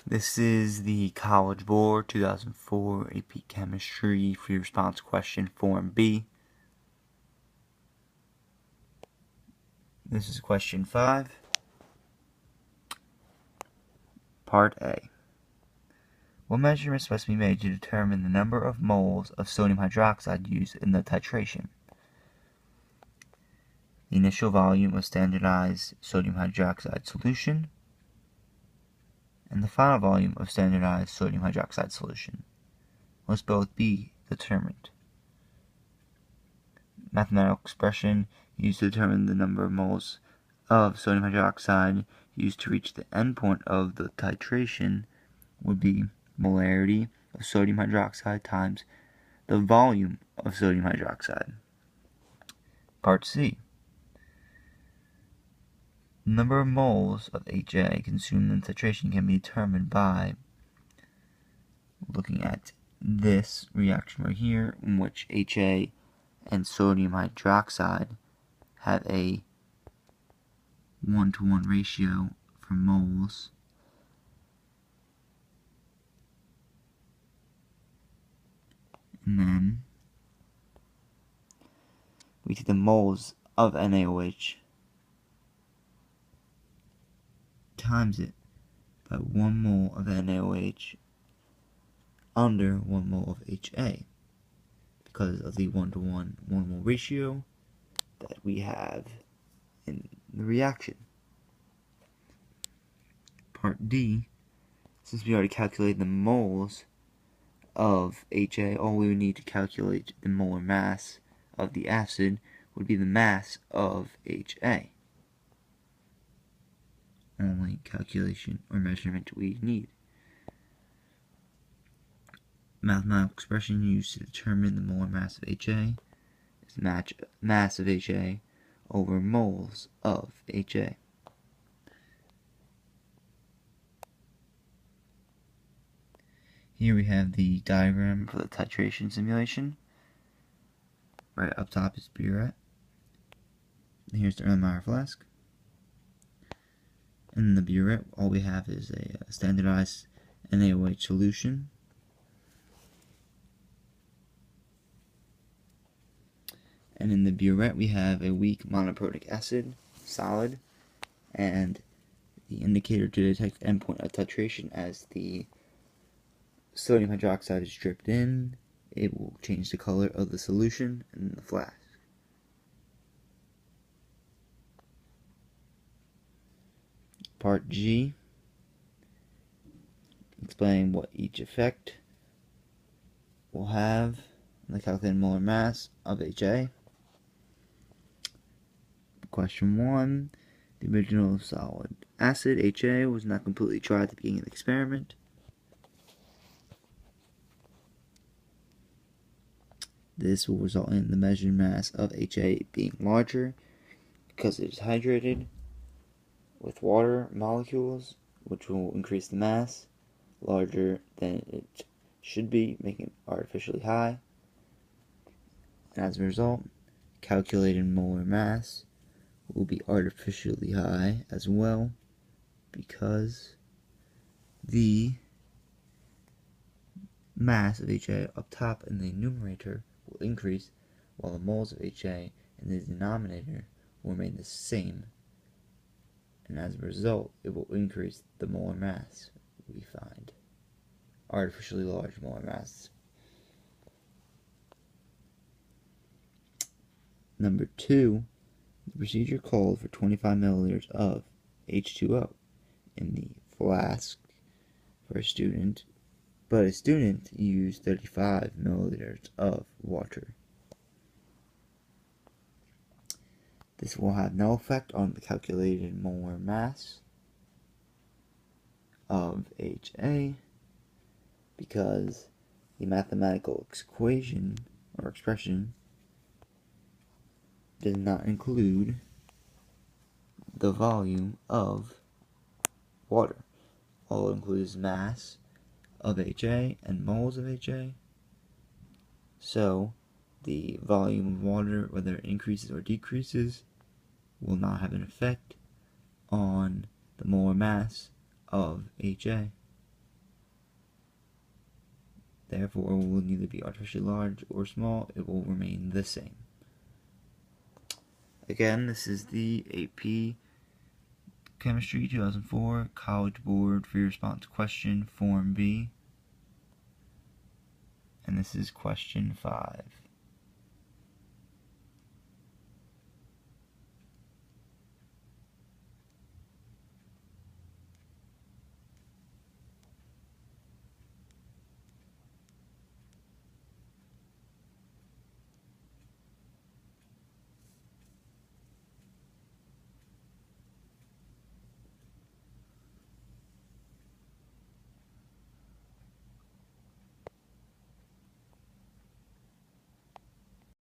This is the College Board 2004 AP Chemistry Free Response Question Form B. This is question 5. Part A. What measurements must be made to determine the number of moles of sodium hydroxide used in the titration? The initial volume of standardized sodium hydroxide solution, and the final volume of standardized sodium hydroxide solution must both be determined. Mathematical expression used to determine the number of moles of sodium hydroxide used to reach the endpoint of the titration would be molarity of sodium hydroxide times the volume of sodium hydroxide. Part C. The number of moles of HA consumed in titration can be determined by looking at this reaction right here, in which HA and sodium hydroxide have a 1-to-1 ratio for moles. And then we take the moles of NaOH times it by 1 mole of NaOH under 1 mole of HA, because of the 1-to-1 1 mole ratio that we have in the reaction. Part D. Since we already calculated the moles of HA, all we would need to calculate the molar mass of the acid would be the mass of HA. Only calculation or measurement we need. Mathematical expression used to determine the molar mass of HA is mass of HA over moles of HA. Here we have the diagram for the titration simulation. Right up top is burette. Here's the Erlenmeyer flask. In the burette, all we have is a standardized NaOH solution. And in the burette, we have a weak monoprotic acid, solid, and the indicator to detect endpoint of titration as the sodium hydroxide is dripped in, it will change the color of the solution in the flask. Part G, explain what each effect will have on the calculated molar mass of HA. Question 1. The original solid acid, HA, was not completely dry at the beginning of the experiment. This will result in the measured mass of HA being larger because it is hydrated with water molecules, which will increase the mass larger than it should be, making it artificially high. And as a result, calculated molar mass will be artificially high as well, because the mass of HA up top in the numerator will increase, while the moles of HA in the denominator will remain the same, and as a result it will increase the molar mass we find. Artificially large molar mass. Number 2, the procedure called for 25 milliliters of H2O in the flask for a student, but a student used 35 milliliters of water. This will have no effect on the calculated molar mass of HA because the mathematical equation or expression does not include the volume of water. All it includes mass of HA and moles of HA. So the volume of water, whether it increases or decreases, will not have an effect on the molar mass of HA. Therefore, it will neither be artificially large or small, it will remain the same. Again, this is the AP Chemistry 2004 College Board Free Response Question, Form B. And this is question 5.